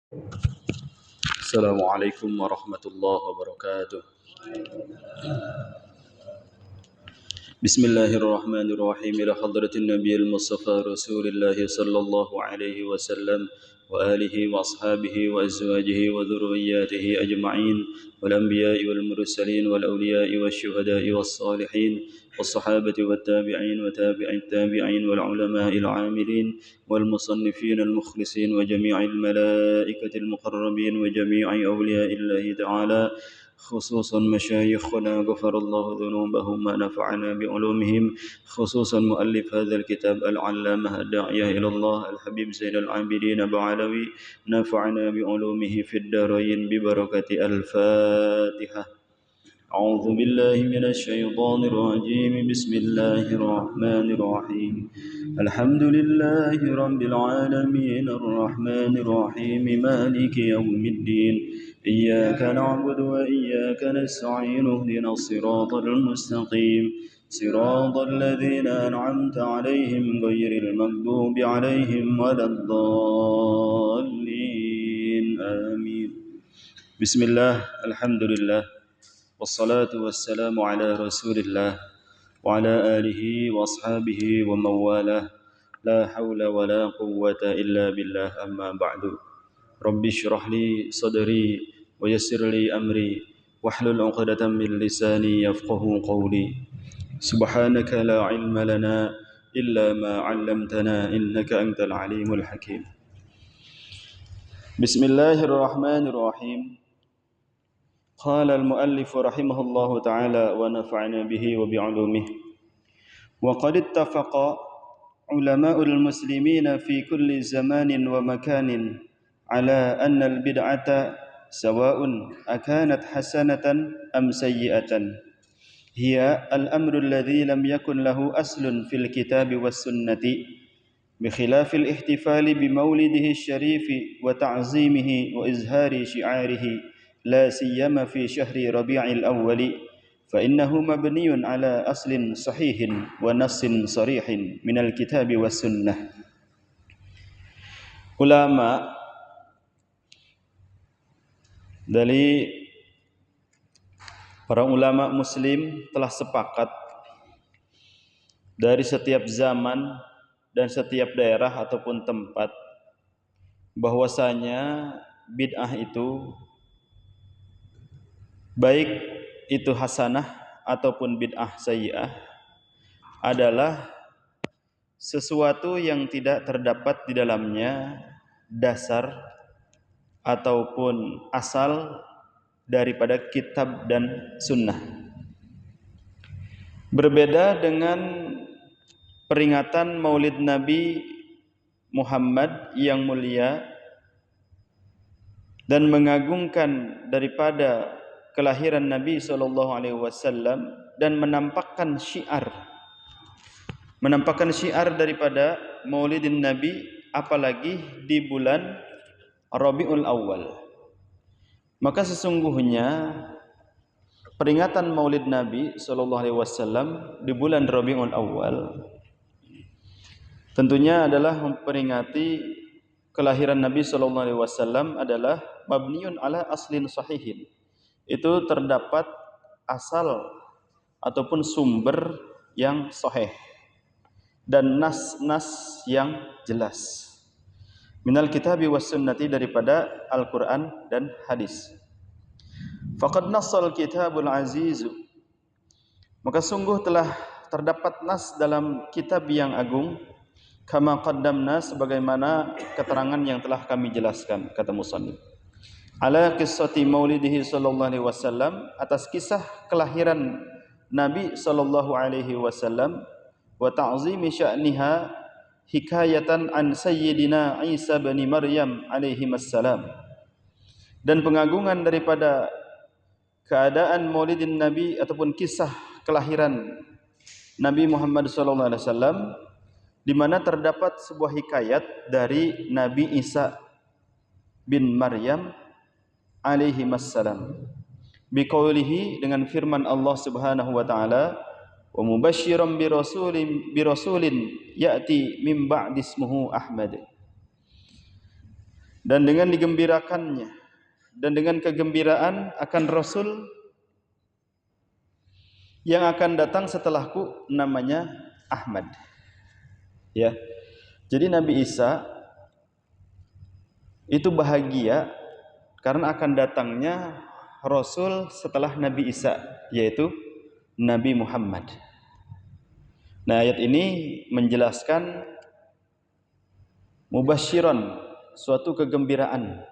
السلام عليكم ورحمة الله وبركاته. بسم الله الرحمن الرحيم. إلى حضرة النبي المصطفى رسول الله صلى الله عليه وسلم وآله وأصحابه وأزواجه وذرياته أجمعين، والأنبياء والمرسلين والأولياء والشهداء والصالحين والصحابة والتابعين وتابع التابعين والعلماء العاملين والمصنفين المخلصين وجميع الملائكة المقربين وجميع أولياء الله تعالى، خصوصا مشايخنا غفر الله ذنوبهم ونفعنا بعلومهم، خصوصا مؤلف هذا الكتاب العلامة الداعية إلى الله الحبيب زين العابدين بعلوي، نفعنا بعلومه في الدارين ببركة الفاتحة. أعوذ بالله من الشيطان الرجيم. بسم الله الرحمن الرحيم. الحمد لله رب العالمين الرحمن الرحيم مالك يوم الدين، إياك نعبد وإياك نستعين، اهدنا الصراط المستقيم صراط الذين أنعمت عليهم غير المغضوب عليهم ولا الضالين آمين. بسم الله، الحمد لله، والصلاة والسلام على رسول الله وعلى آله وأصحابه ومن والاه، لا حول ولا قوة إلا بالله. أما بعد، رب اشرح لي صدري ويسر لي أمري واحلل عقدة من لساني يفقه قولي. سبحانك لا علم لنا إلا ما علمتنا إنك أنت العليم الحكيم. بسم الله الرحمن الرحيم. قال المؤلف رحمه الله تعالى ونفعنا به وبعلومه: وقد اتفق علماء المسلمين في كل زمان ومكان على أن البدعة سواء أكانت حسنة أم سيئة هي الأمر الذي لم يكن له أصل في الكتاب والسنة، بخلاف الاحتفال بمولده الشريف وتعظيمه وإظهار شعاره، لا سيما في شهر ربيع الأول، فإنه مبني على أصل صحيح ونص صريح من الكتاب والسنة. Ulama dari para ulama muslim telah sepakat dari setiap zaman dan setiap daerah ataupun tempat bahwasanya bid'ah itu baik itu hasanah ataupun bid'ah sayyi'ah adalah sesuatu yang tidak terdapat di dalamnya dasar ataupun asal daripada kitab dan sunnah. Berbeda dengan peringatan Maulid Nabi Muhammad yang mulia dan mengagungkan daripada kelahiran Nabi SAW dan menampakkan syiar daripada Maulidin Nabi, apalagi di bulan Rabiul Awal. Maka sesungguhnya peringatan Maulid Nabi SAW di bulan Rabiul Awal tentunya adalah memperingati kelahiran Nabi SAW adalah mabniun ala aslin sahihin. Itu terdapat asal ataupun sumber yang sahih dan nas-nas yang jelas minal kitabi was sunnati, daripada Al-Quran dan hadis. Faqad nassal kitabul aziz, maka sungguh telah terdapat nas dalam kitab yang agung, kama qaddamna, sebagaimana keterangan yang telah kami jelaskan, kata musannif, ala qissati maulidihi sallallahu alaihi wasallam, atas kisah kelahiran Nabi sallallahu alaihi wasallam, wa ta'zimi sya'niha hikayatan an sayyidina Isa bin Maryam alaihi wassalam, dan pengagungan daripada keadaan maulidin Nabi ataupun kisah kelahiran Nabi Muhammad sallallahu alaihi wasallam, di mana terdapat sebuah hikayat dari Nabi Isa bin Maryam alaihi wassalam, biqaulihi, dengan firman Allah Subhanahu wa taala, wa mubasysyiran bi rasulin ya'ti min ba'di ismuhu Ahmad, dan dengan digembirakannya dan dengan kegembiraan akan Rasul yang akan datang setelahku namanya Ahmad. Ya. Jadi Nabi Isa itu bahagia karena akan datangnya Rasul setelah Nabi Isa, yaitu Nabi Muhammad. Nah, ayat ini menjelaskan mubasyiran, suatu kegembiraan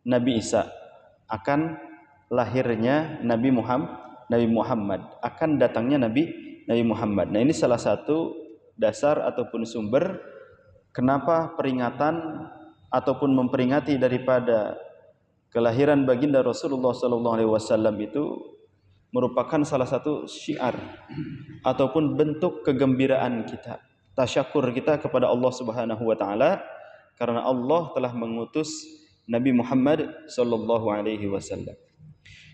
Nabi Isa akan lahirnya Nabi Muhammad, akan datangnya Nabi Muhammad. Nah, ini salah satu dasar ataupun sumber kenapa peringatan ataupun memperingati daripada kelahiran baginda Rasulullah SAW itu merupakan salah satu syiar ataupun bentuk kegembiraan kita, tasyakur kita kepada Allah Subhanahu wa taala karena Allah telah mengutus Nabi Muhammad sallallahu alaihi wasallam.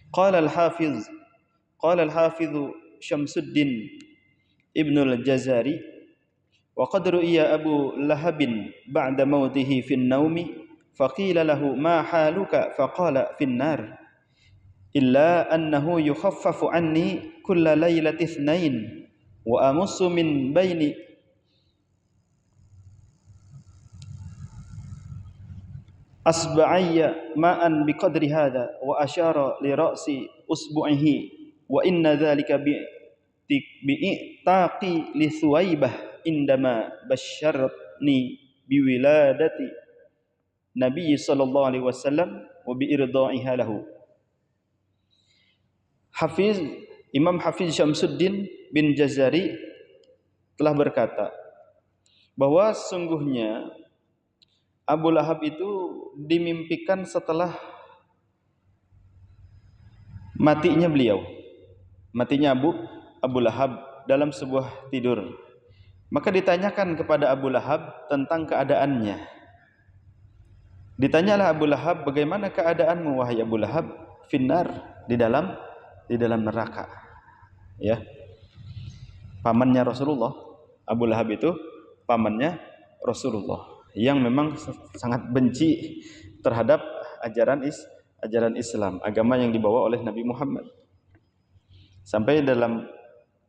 Qala al-Hafiz Syamsuddin Ibnu al-Jazari wa qad ru'iya Abu Lahab ba'da mautihi fi an-naumi faqila lahu ma haluka faqala fi an-nar illa annahu yukhaffafu anni kulla lailati itsnain wa amussu min baini asba'ayya ma'an biqadri hadha wa asyara li ra'si usbu'ihi wa inna dhalika bi'taqi li Thuwaibah indama basyarni biwiladati Nabi sallallahu alaihi wasallam wa biirda'iha lahu. Imam Hafiz Syamsuddin bin Jazari telah berkata bahwa sungguhnya Abu Lahab itu dimimpikan setelah matinya beliau. Matinya Abu Lahab dalam sebuah tidur. Maka ditanyakan kepada Abu Lahab tentang keadaannya. Ditanyalah Abu Lahab, bagaimana keadaanmu wahai Abu Lahab? Finnar, di dalam neraka. Ya. Pamannya Rasulullah. Abu Lahab itu pamannya Rasulullah yang memang sangat benci terhadap ajaran Islam, agama yang dibawa oleh Nabi Muhammad. Sampai dalam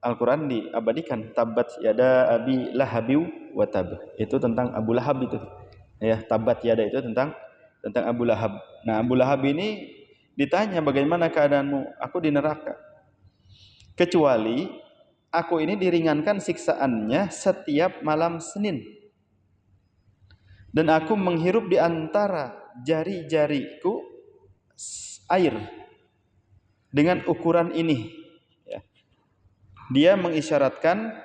Al-Quran diabadikan tabat yada abi lahabiu wa tab. Itu tentang Abu Lahab itu. Ya, tabat yada itu tentang Abu Lahab. Nah, Abu Lahab ini ditanya, bagaimana keadaanmu? Aku di neraka. Kecuali aku ini diringankan siksaannya setiap malam Senin. Dan aku menghirup di antara jari-jariku air dengan ukuran ini. Ya. Dia mengisyaratkan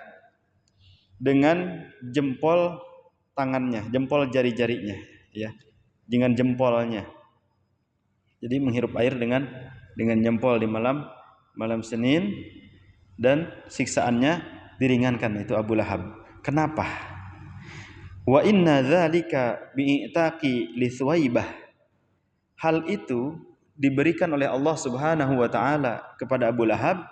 dengan jempol tangannya, jempol jari-jarinya, ya, dengan jempolnya. Jadi menghirup air dengan jempol di malam Senin, dan siksaannya diringankan, itu Abu Lahab. Kenapa? Wa inna dzalika bi'taqi li Thuwaibah. Hal itu diberikan oleh Allah Subhanahu wa taala kepada Abu Lahab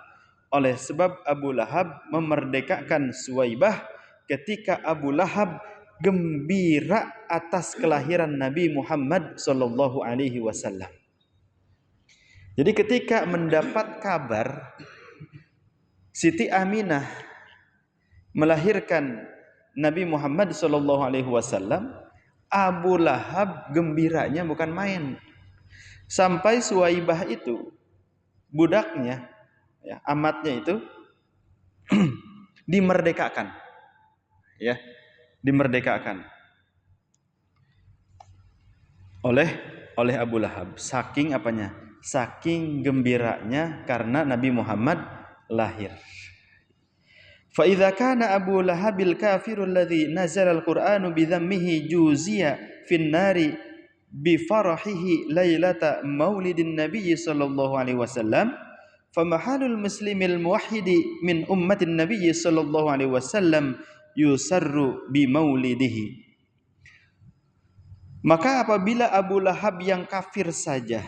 oleh sebab Abu Lahab memerdekakan Thuwaibah ketika Abu Lahab gembira atas kelahiran Nabi Muhammad sallallahu alaihi wasallam. Jadi ketika mendapat kabar Siti Aminah melahirkan Nabi Muhammad sallallahu alaihi wasallam, Abu Lahab gembiranya bukan main. Sampai Thuwaibah itu budaknya, ya, amatnya itu dimerdekakan. Ya, dimerdekakan oleh Abu Lahab. Saking apanya? Saking gembiranya karena Nabi Muhammad lahir. Fa idza kana Abu Lahabil kafirul ladzi nazala al-Qur'anu bi dhammihi juziya fin nari bi farahihi lailata maulidin nabiy sallallahu alaihi wasallam, fa mahalul muslimil muwahhidi min ummatin nabiy sallallahu alaihi wasallam yusarru bi maulidihi. Maka apabila Abu Lahab yang kafir saja,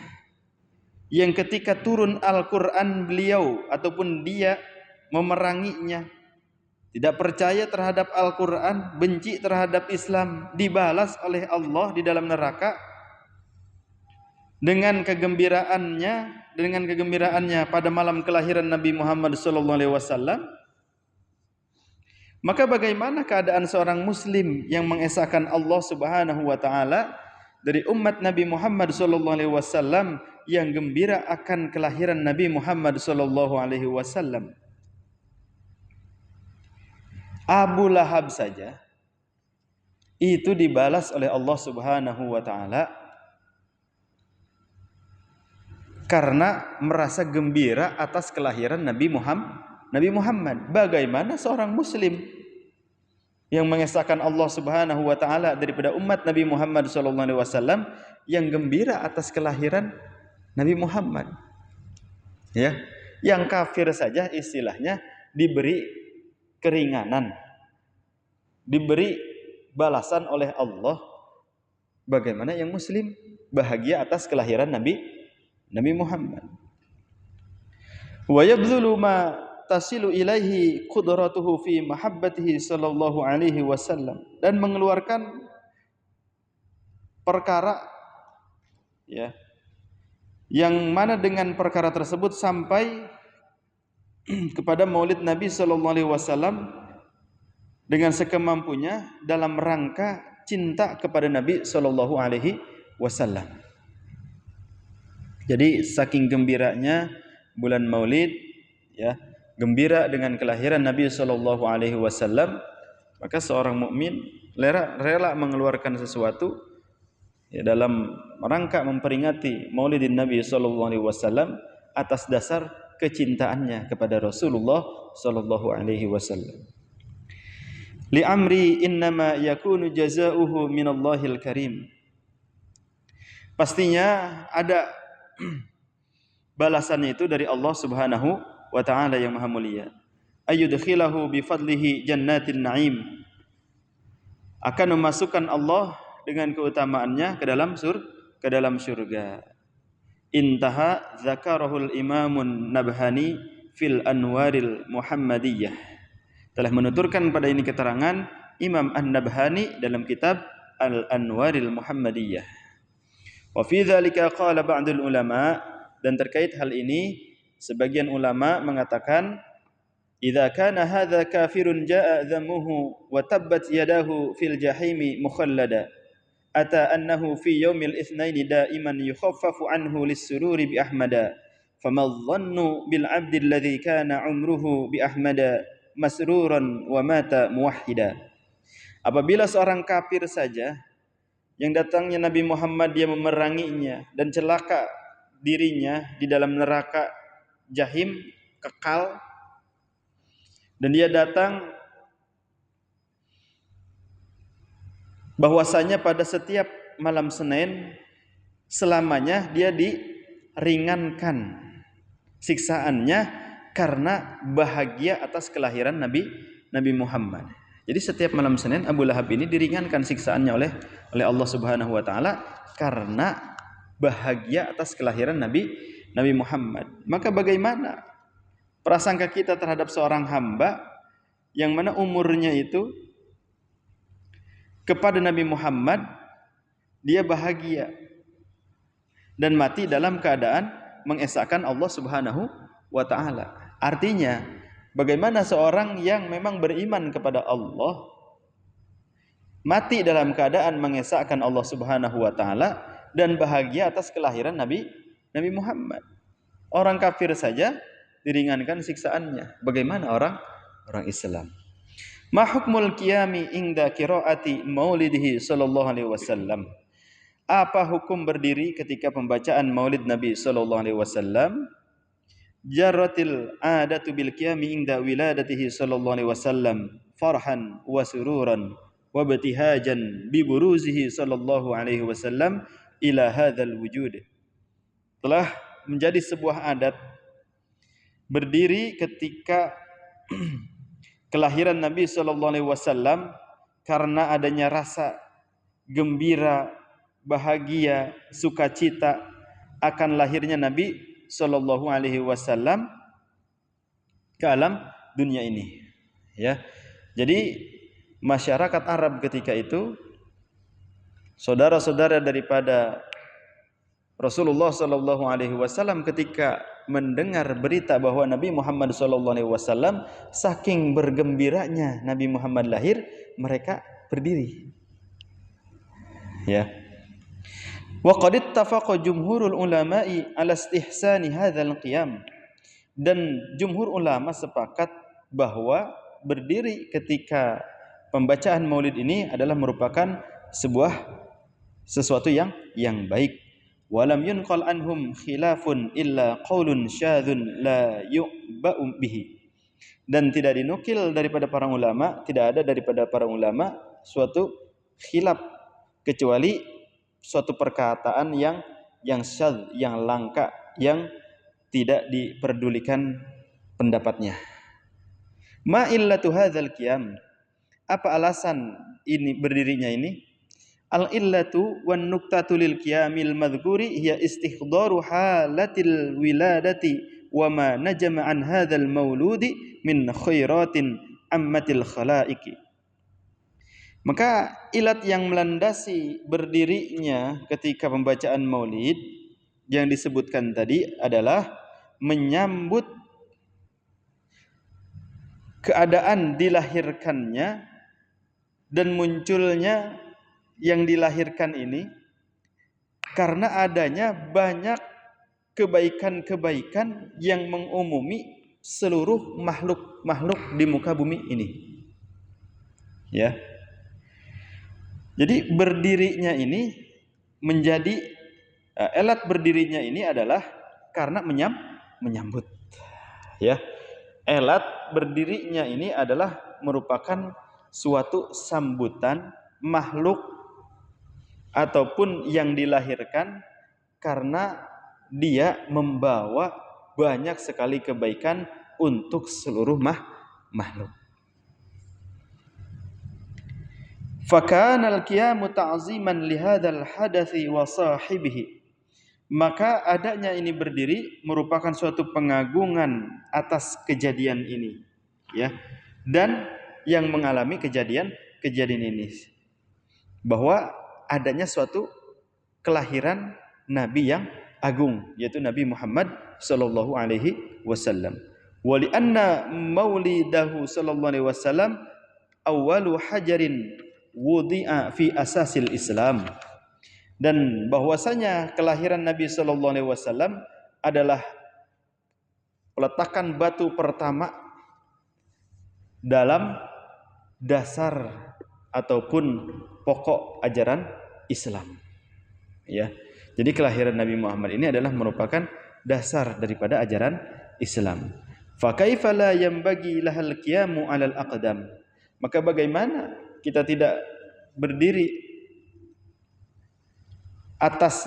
yang ketika turun Al-Quran beliau ataupun dia memeranginya, tidak percaya terhadap Al-Quran, benci terhadap Islam, dibalas oleh Allah di dalam neraka, dengan kegembiraannya pada malam kelahiran Nabi Muhammad sallallahu alaihi wasallam, maka bagaimana keadaan seorang muslim yang mengesahkan Allah Subhanahu wa taala dari umat Nabi Muhammad sallallahu alaihi wasallam yang gembira akan kelahiran Nabi Muhammad sallallahu alaihi wasallam? Abu Lahab saja itu dibalas oleh Allah Subhanahu wa taala karena merasa gembira atas kelahiran Nabi Muhammad. Bagaimana seorang muslim yang mengesahkan Allah Subhanahu wa taala daripada umat Nabi Muhammad sallallahu alaihi wasallam yang gembira atas kelahiran Nabi Muhammad? Ya, yang kafir saja istilahnya diberi keringanan, diberi balasan oleh Allah. Bagaimana yang muslim bahagia atas kelahiran Nabi Muhammad? Wa yabdhulu ma tasilu ilaihi qudratuhu fi mahabbatihi sallallahu alaihi wasallam, dan mengeluarkan perkara ya yang mana dengan perkara tersebut sampai kepada maulid Nabi sallallahu alaihi wasallam dengan sekemampunya dalam rangka cinta kepada Nabi sallallahu alaihi wasallam. Jadi saking gembiranya bulan Maulid, ya, gembira dengan kelahiran Nabi sallallahu alaihi wasallam, maka seorang mukmin rela mengeluarkan sesuatu ya, dalam rangka memperingati Maulidin Nabi sallallahu alaihi wasallam atas dasar kecintaannya kepada Rasulullah sallallahu alaihi wasallam. Li amri innama yakunu jazaohu minallahil karim. Pastinya ada balasannya itu dari Allah Subhanahu wa taala yang maha mulia. Ayyudkhilahu bi fadlihi jannatin na'im. Akan memasukkan Allah dengan keutamaannya ke dalam surga. Intaha zakarahul imamun nabhani fil anwaril muhammadiyah. Telah menuturkan pada ini keterangan Imam An-Nabhani dalam kitab Al-Anwaril Muhammadiyah. Wa fi dzalika qala ba'dul ulama, dan terkait hal ini sebagian ulama mengatakan idza kana hadza kafirun jaa dhammuhu wa tabbat yadahu fil jahimi mukhallada ata annahu fi yaumil itsnaini daiman yukhaffafu anhu lis-sururi bi ahmada fama dhannu bil 'abdi alladhi kana umruhu bi ahmada masruran wa mata muwahhida. Apabila seorang kafir saja yang datangnya Nabi Muhammad dia memeranginya dan celaka dirinya di dalam neraka jahim kekal, dan dia datang bahwasanya pada setiap malam Senin selamanya dia diringankan siksaannya karena bahagia atas kelahiran Nabi Muhammad. Jadi setiap malam Senin Abu Lahab ini diringankan siksaannya oleh Allah Subhanahu wa taala karena bahagia atas kelahiran Nabi Muhammad. Maka bagaimana prasangka kita terhadap seorang hamba yang mana umurnya itu kepada Nabi Muhammad dia bahagia dan mati dalam keadaan mengesahkan Allah Subhanahu wa taala. Artinya, bagaimana seorang yang memang beriman kepada Allah mati dalam keadaan mengesahkan Allah Subhanahu wa taala dan bahagia atas kelahiran Nabi Muhammad. Orang kafir saja diringankan siksaannya. Bagaimana orang Islam? Ma hukmul qiyami inda qiraati maulidihi sallallahu alaihi wasallam? Apa hukum berdiri ketika pembacaan Maulid Nabi sallallahu alaihi wasallam? Jarratil adatu bil qiyami inda wiladatihi sallallahu alaihi wasallam farhan wa sururan wa ibtihajan bi buruzihi sallallahu alaihi wasallam ila hadzal wujud. Telah menjadi sebuah adat berdiri ketika kelahiran Nabi sallallahu alaihi wasallam karena adanya rasa gembira, bahagia, sukacita akan lahirnya Nabi sallallahu alaihi wasallam ke alam dunia ini, ya. Jadi masyarakat Arab ketika itu saudara-saudara daripada Rasulullah sallallahu alaihi wasallam ketika mendengar berita bahwa Nabi Muhammad sallallahu alaihi wasallam, saking bergembiranya Nabi Muhammad lahir, mereka berdiri. Ya. Wa qad ittafaqa jumhurul ulama'i ala istihsani hadzal qiyam. Dan jumhur ulama sepakat bahwa berdiri ketika pembacaan Maulid ini adalah merupakan sesuatu yang baik. Walam yunqal anhum khilafun illa qaulun syadzun la yu'ba'u bihi. Dan tidak dinukil daripada para ulama, tidak ada daripada para ulama suatu khilaf kecuali suatu perkataan yang syadz, yang langka, yang tidak diperdulikan pendapatnya. Ma illatu hadzal qiyam? Apa alasan ini berdirinya ini? Al illatu wan nuqtatu lil qiyamil madhkuri hiya istihdaru halatil wiladati wa ma najama an hadzal mauludi min khairatin ammatil khalaiqi. Maka ilat yang melandasi berdirinya ketika pembacaan Maulid yang disebutkan tadi adalah menyambut keadaan dilahirkannya dan munculnya yang dilahirkan ini karena adanya banyak kebaikan-kebaikan yang mengumumi seluruh makhluk-makhluk di muka bumi ini. Ya. Jadi berdirinya ini menjadi elat berdirinya ini adalah karena menyambut. Ya. Elat berdirinya ini adalah merupakan suatu sambutan makhluk ataupun yang dilahirkan karena dia membawa banyak sekali kebaikan untuk seluruh makhluk. Fakana al-qiyamu ta'ziman li hadzal hadathi wa sahibihi. Maka adanya ini berdiri merupakan suatu pengagungan atas kejadian ini, ya. Dan yang mengalami kejadian ini, bahwa adanya suatu kelahiran nabi yang agung, yaitu Nabi Muhammad sallallahu alaihi wasallam. Wa li anna maulidahu sallallahu alaihi wasallam awwalu hajarin wudi'a fi asasil Islam. Dan bahwasanya kelahiran Nabi sallallahu alaihi wasallam adalah peletakan batu pertama dalam dasar ataupun pokok ajaran Islam. Ya. Jadi kelahiran Nabi Muhammad ini adalah merupakan dasar daripada ajaran Islam. Fa kaifa la yanbaghi lahal qiyamu 'alal aqdam? Maka bagaimana kita tidak berdiri atas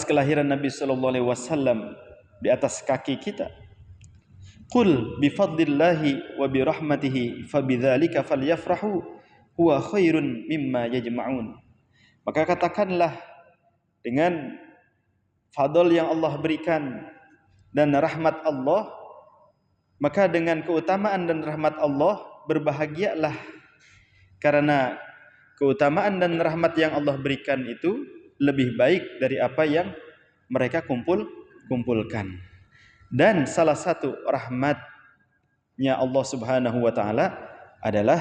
kelahiran Nabi sallallahu alaihi wasallam di atas kaki kita? Qul bi fadlillahi wa bi rahmatihi fabidzalika falyafrahu huwa khairun mimma yajma'un. Maka katakanlah, dengan fadl yang Allah berikan dan rahmat Allah, maka dengan keutamaan dan rahmat Allah berbahagialah, karena keutamaan dan rahmat yang Allah berikan itu lebih baik dari apa yang mereka kumpulkan. Dan salah satu rahmatnya Allah Subhanahu wa taala adalah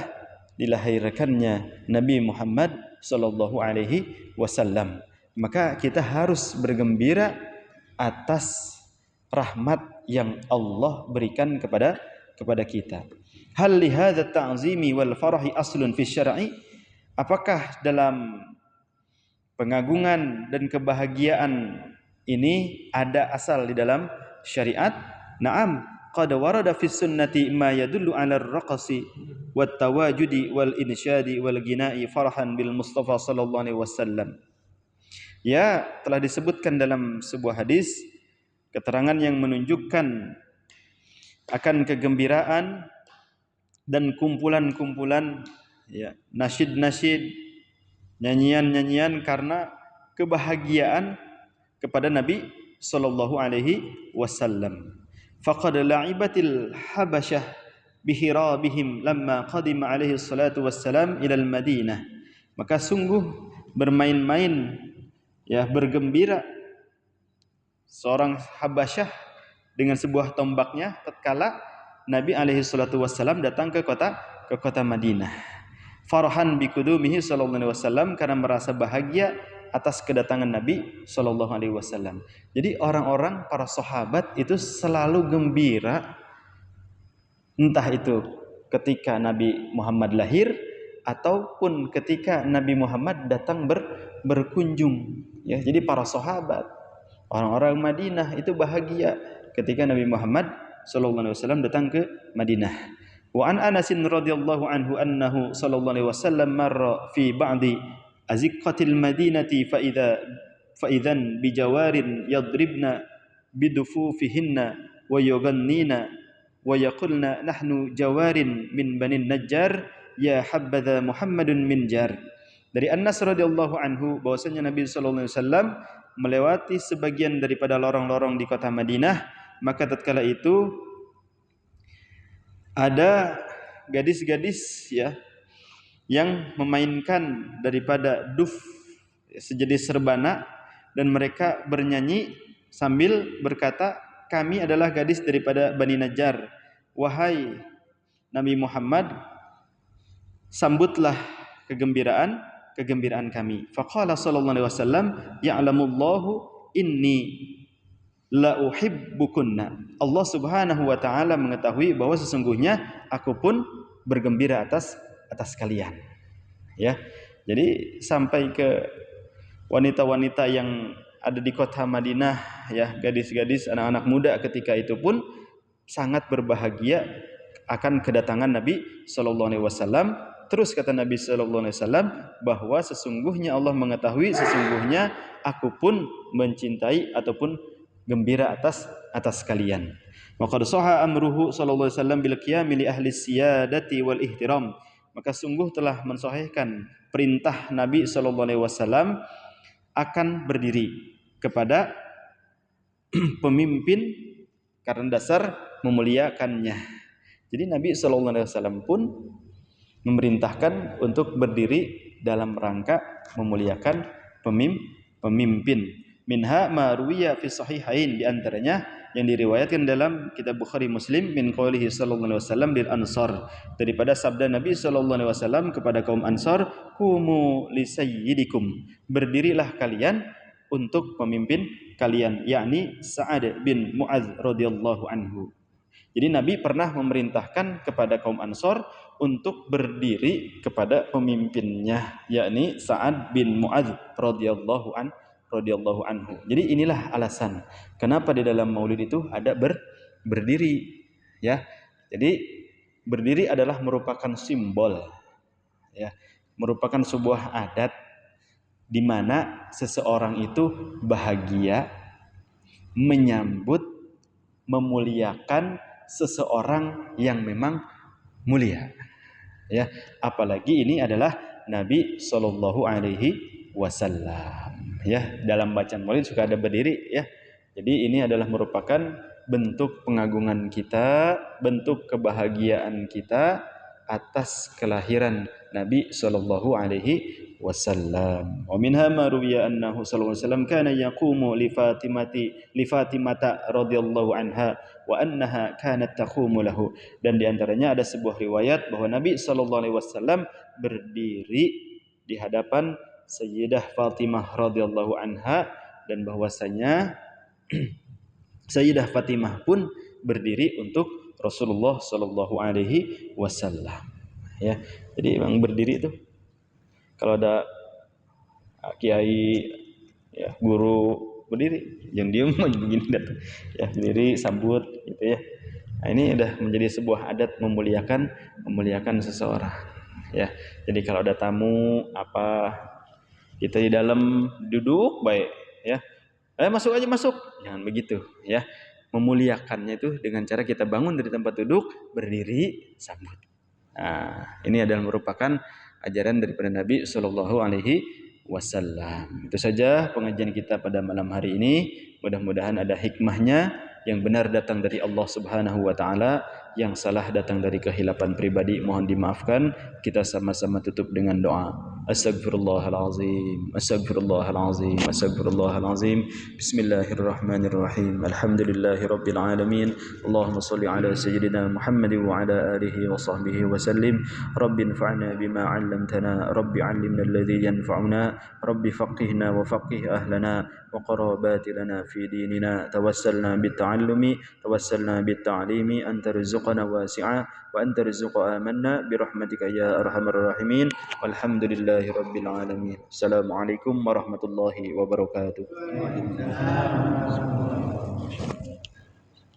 dilahirkannya Nabi Muhammad sallallahu alaihi wasallam. Maka kita harus bergembira atas rahmat yang Allah berikan kepada kita. Hal li hadza ta'zimi wal farahi aslun fi syar'i? Apakah dalam pengagungan dan kebahagiaan ini ada asal di dalam syariat? Naam, qad warada fi sunnati ma yadullu 'ala ar-raqsi wat tawajudi wal insyadi wal ghina'i farahan bil Mustafa sallallahu alaihi wasallam. Ya, telah disebutkan dalam sebuah hadis keterangan yang menunjukkan akan kegembiraan dan kumpulan-kumpulan, ya, nasyid-nasyid, nyanyian-nyanyian karena kebahagiaan kepada Nabi sallallahu alaihi wasallam. Faqad la'ibatil habasyah bihirabihim lamma qadima alaihi salatu wassalam ila al-Madinah. Maka sungguh bermain-main ya bergembira seorang Habasyah dengan sebuah tombaknya tatkala Nabi alaihi salatu wasallam datang ke kota Madinah. Farhan bi qudumihi sallallahu alaihi wasallam, karena merasa bahagia atas kedatangan Nabi sallallahu alaihi wasallam. Jadi orang-orang para sahabat itu selalu gembira, entah itu ketika Nabi Muhammad lahir ataupun ketika Nabi Muhammad datang berkunjung, ya. Jadi para sahabat, orang-orang Madinah itu bahagia ketika Nabi Muhammad sallallahu alaihi wasallam datang ke Madinah. Wa an Anas radhiyallahu anhu annahu sallallahu alaihi wasallam marra fi ba'di aziqatil madinati fa idzan bijawarin yadribna bidufufihinna wa yughannina wa yaqulna nahnu jawarin min bani Najjar ya habadha Muhammadun min jar. Dari Anas radhiyallahu anhu bahwasanya Nabi sallallahu alaihi wasallam melewati sebagian daripada lorong-lorong di kota Madinah, maka tatkala itu ada gadis-gadis, ya, yang memainkan daripada duf, sejenis serbana, dan mereka bernyanyi sambil berkata, kami adalah gadis daripada Bani Najjar, wahai Nabi Muhammad, sambutlah kegembiraan kami. Faqala sallallahu alaihi wasallam, ya'lamullahu inni la uhibbukunna. Allah Subhanahu wa taala mengetahui bahwa sesungguhnya aku pun bergembira atas kalian. Ya. Jadi sampai ke wanita-wanita yang ada di kota Madinah, ya, gadis-gadis, anak-anak muda ketika itu pun sangat berbahagia akan kedatangan Nabi sallallahu alaihi wasallam. Terus kata Nabi sallallahu alaihi wasallam bahwa sesungguhnya Allah mengetahui, sesungguhnya aku pun mencintai ataupun gembira atas kalian. Maka sahha amruhu sallallahu alaihi wasallam bil qiyam li ahli siyadati wal ihtiram. Maka sungguh telah mensahihkan perintah Nabi sallallahu alaihi wasallam akan berdiri kepada pemimpin karena dasar memuliakannya. Jadi Nabi sallallahu alaihi wasallam pun memerintahkan untuk berdiri dalam rangka memuliakan pemimpin. Minha ma ruwiya fi sahihain, di antaranya yang diriwayatkan dalam kitab Bukhari Muslim min qaulihi sallallahu alaihi wasallam lil ansar, daripada sabda Nabi sallallahu alaihi wasallam kepada kaum Ansar, qumu li sayyidikum, berdirilah kalian untuk pemimpin kalian, yakni Sa'ad bin Mu'adz radhiyallahu anhu. Jadi Nabi pernah memerintahkan kepada kaum Ansar untuk berdiri kepada pemimpinnya, yakni Sa'ad bin Mu'adz radhiyallahu anhu. Jadi inilah alasan kenapa di dalam Maulid itu ada berdiri, ya. Jadi berdiri adalah merupakan simbol, ya, merupakan sebuah adat di mana seseorang itu bahagia menyambut, memuliakan seseorang yang memang mulia, ya. Apalagi ini adalah Nabi sallallahu alaihi wasallam, ya. Dalam bacaan Maulid suka ada berdiri, ya. Jadi ini adalah merupakan bentuk pengagungan kita, bentuk kebahagiaan kita atas kelahiran Nabi sallallahu alaihi wasallam. Wa minha ma ruwiya annahu sallallahu alaihi wasallam kana yaqumu li Fatimata radhiyallahu anha wa annaha kanat taqumu lahu. Dan di antaranya ada sebuah riwayat bahwa Nabi sallallahu alaihi wasallam berdiri di hadapan Sayyidah Fatimah radhiyallahu anha, dan bahwasanya Sayyidah Fatimah pun berdiri untuk Rasulullah sallallahu alaihi wasallam, ya. Jadi memang berdiri itu kalau ada kiai, ya, guru berdiri, yang diem aja begini datang, ya, berdiri sambut gitu, ya. Nah, ini udah menjadi sebuah adat memuliakan seseorang, ya. Jadi kalau ada tamu apa, kita di dalam duduk baik, ya. Masuk aja, masuk. Jangan begitu, ya. Memuliakannya itu dengan cara kita bangun dari tempat duduk, berdiri, sambut. Nah, ini adalah merupakan ajaran daripada Nabi sallallahu alaihi wasallam. Itu saja pengajian kita pada malam hari ini. Mudah-mudahan ada hikmahnya yang benar datang dari Allah Subhanahu wa taala. yang salah datang dari kehilapan pribadi mohon dimaafkan. Kita sama-sama tutup dengan doa. Astaghfirullahalazim, astaghfirullahalazim, astaghfirullahalazim. Bismillahirrahmanirrahim. Alhamdulillahirabbil alamin. Allahumma shalli ala sayyidina Muhammad wa ala alihi wa sahbihi wa sallim. Rabbi anfa'na bima 'allamtana, Rabbi 'allimna alladhi yanfa'una, Rabbi faqihna wa faqih ahlana wa qarabati lana fi dinina. Tawassalna bitta'allumi, tawassalna bitta'limi, anta rizqana wasi'a wa anta rizqa amanna birahmatika ya arhamar rahimin. Walhamdulillahi rabbil alamin. Assalamualaikum warahmatullahi wabarakatuh.